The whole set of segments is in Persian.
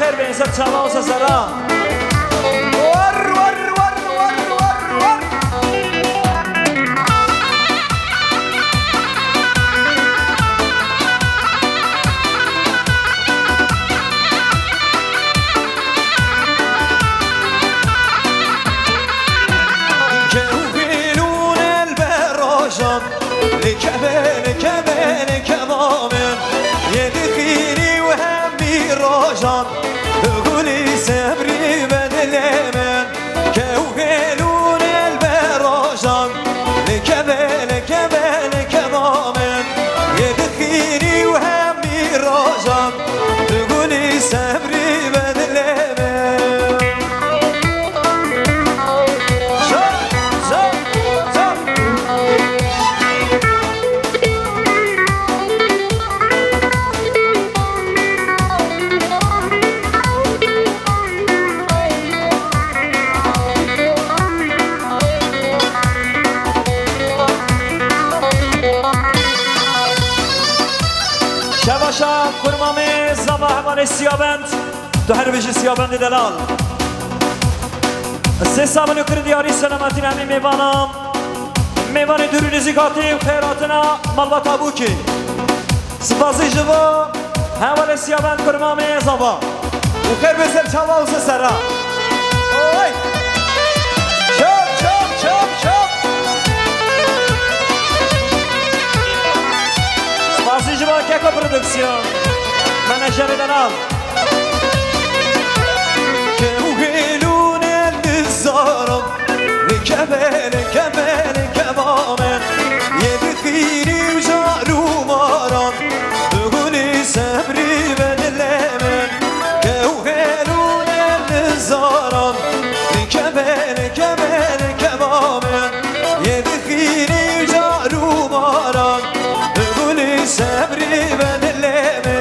خير بينسب شباب وسسرا جان قولي سبري بدلمن كوهلون البراجان لكبل ضامن يدخيني وهمي راجان قولي سبري بدلمن شباشا کرمامه زبا همان سیابند تو هر بجی سیابند دلال سه سامنو کرد یاری سلامتی نمی میوانم میوان دور رزیقاتی و خیراتنا ملوات آبوکی سپاسی جوا همان سیابند کرمامه زبا و خیر بسر چاوا و سسرا Spasi Juma Keko Production Manager Danal كوهلون الزارم كبل كمامن يدخيني وجعلو مارم قولي سبري بدلمن كوهلون الزارم كبل كمامن يدخيني وجعلو مارم قولي سبري بدلمن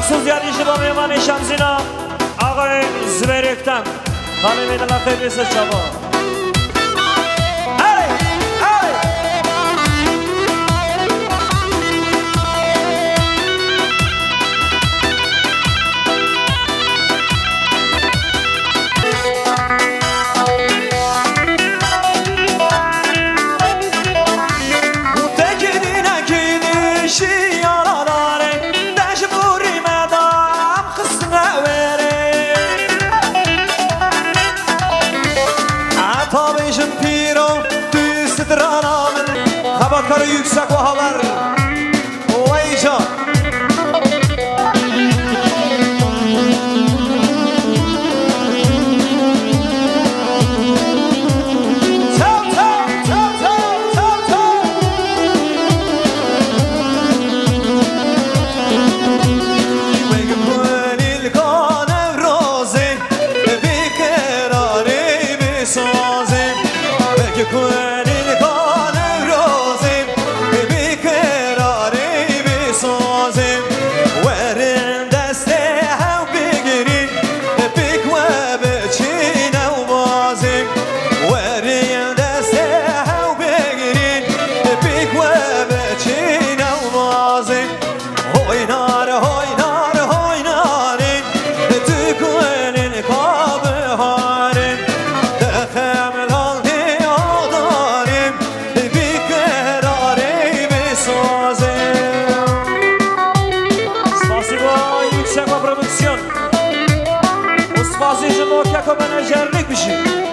مخصوص یادی شما میوان شمسینا آقای زبیرکتن خاله میدن خیلی بیسر شما Haberkarı yüksek ohalar Oyca Ve yüksek ve prodüksiyon. Usfazı jimok ya ko menajerlik bir şey.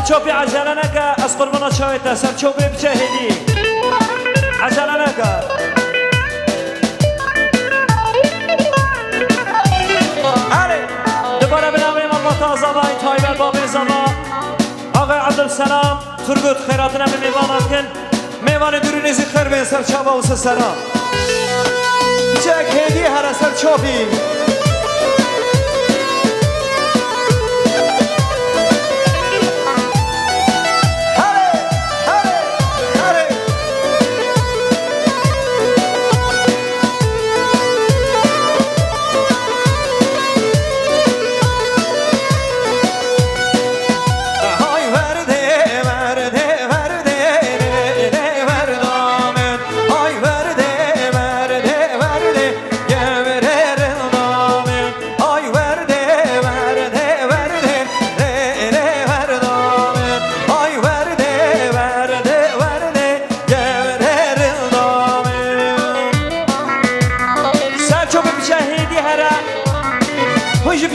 سرچوبی عجله نکه از قربانا شاید سرچوبی بچه هدی عجله نکه آره دوباره بنامیم الله تازاوی تایبر بابی زما آقای عبدالسلام ترگوت خیراتنا به میوانات کن میوان درونیزی خیر بین سرچوبه و سسرا بچه هدی هر سرچوبی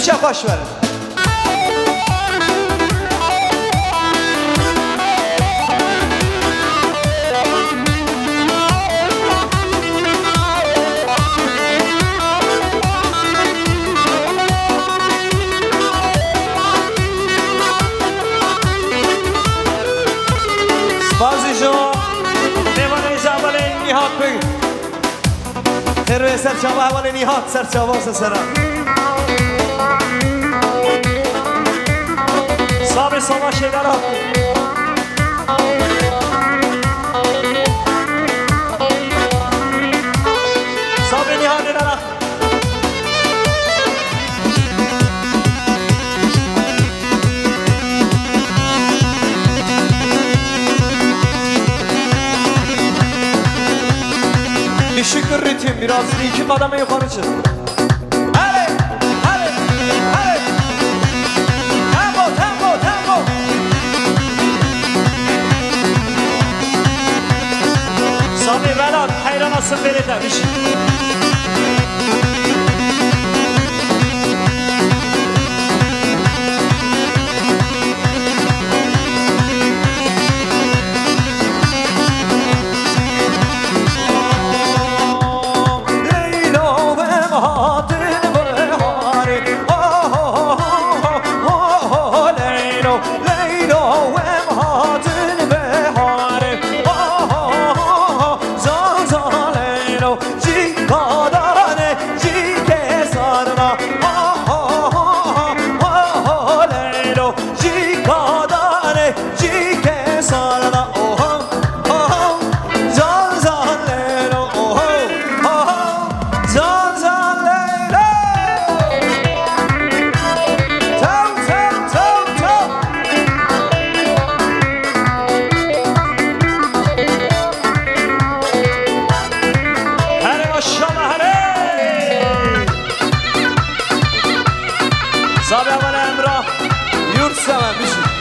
بشه خوش برد سپازی شما میوانه جوال نیهات بگی خیروی سرچاوه اول نیهات سرچاوه سسرم صاحب سوما شیدر ها صاحب نیهان در شکر ریتیم biraz iki kademe yukarı çık. Sami Velat hayran asıl beni demiş. Leyla ve صاحب اول امراه یورت سمن بشید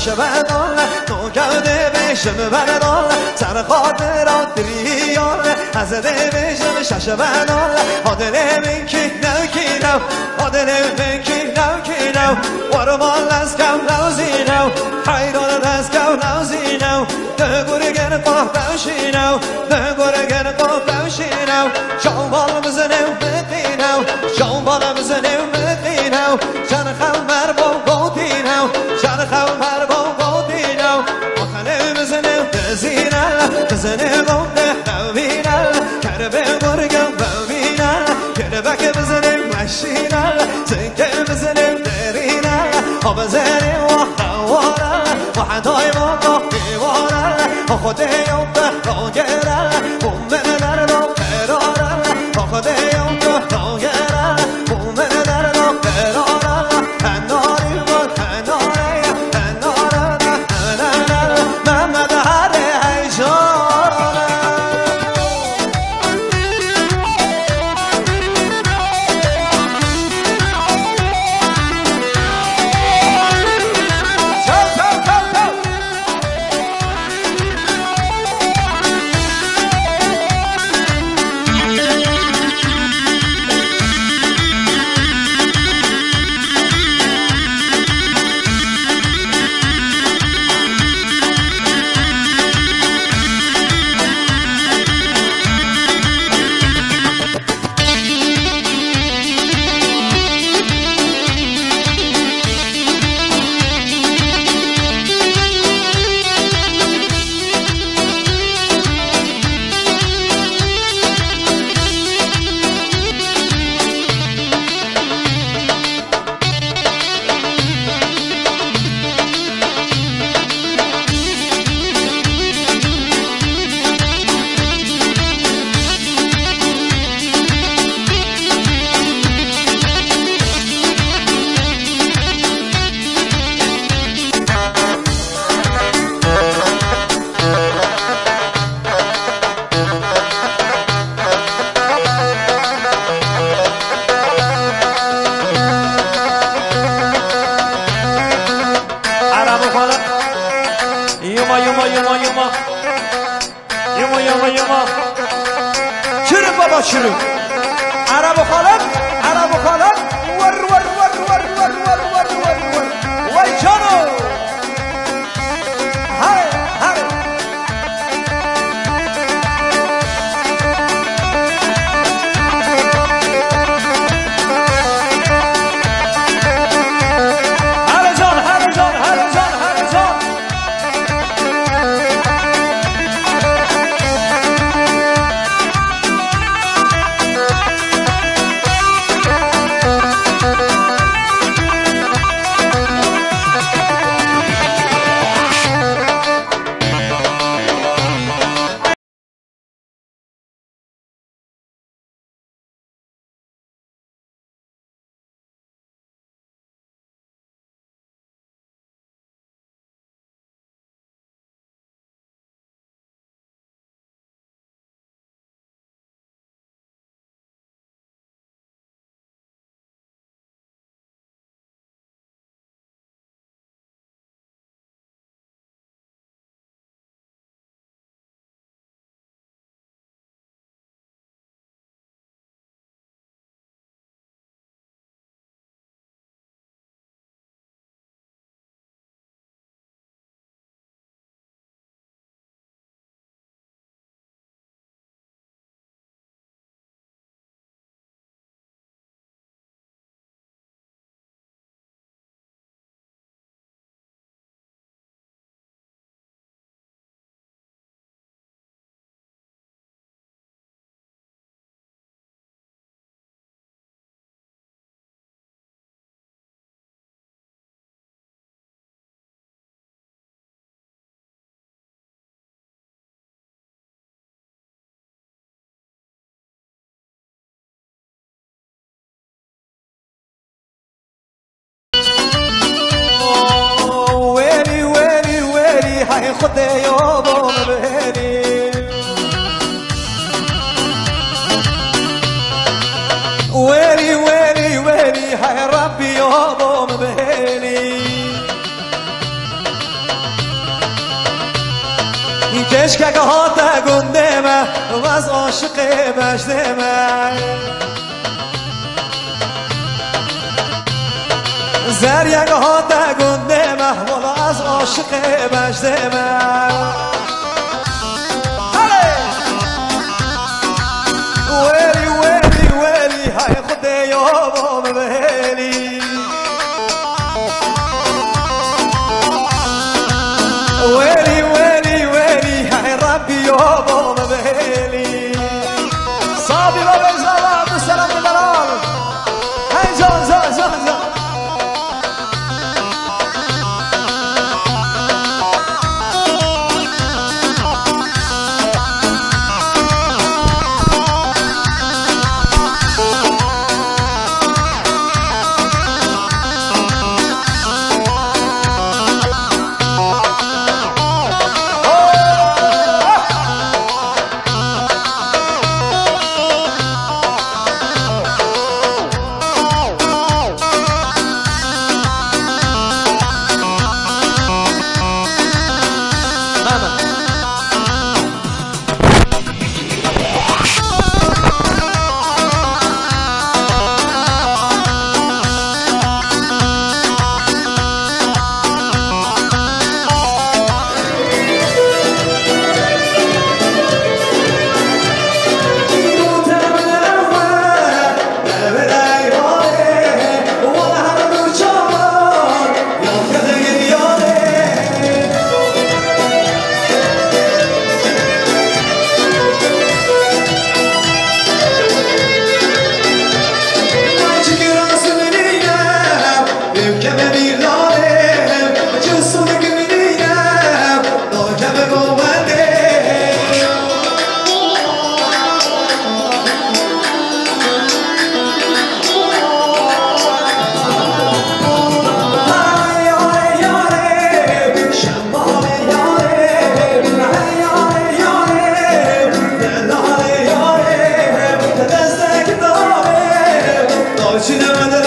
شبدان تو گوده بشم بردان سر خاطرات ریان از ده بشم ششبدان آدل من کی نو کی نو آدل من کی نو کی نو ورمان از کم نوزی نو حیران از کم نوزی نو دگرگن قهوشی نو دگرگن قهوشی نو جوان بزنم بقینو جوان بزنم بقینو جان خمر با قوتینو جان خمر با قوتینو آخنه بزنم بزینه بزنه قوته نوینه کربه برگم ببینه کربک بزنم مشینه زنگه بزنم درینه آب زنم و خواره و حدای ما قیواره خود یوم به راگره بومه در رو قراره خود یوم به راگره بومه در رو قراره هناری بود هناره هناره هناره محمد هر هیجاره شروع عرب خالد عرب خالد ور ور ور ور ور ور ور ور ور وای جانو هاي هاي هلا جان هلا جان هلا جان هلا جان های خدا بام بهلی ويلي ويلي ويلي هاي ربي يابا مبهلي كشكك هاتا قدامه واز عاشقي بجدامه زريك هاتا قدامه ولا از عاشقي بجدامه ويلي ويلي ويلي هاي خدي يابا مبهلي ويلي ويلي ويلي هاي ربي يابا مبهلي صابي بابا زمان بالسلام بالمرار هاي زان زان زان زان Sinema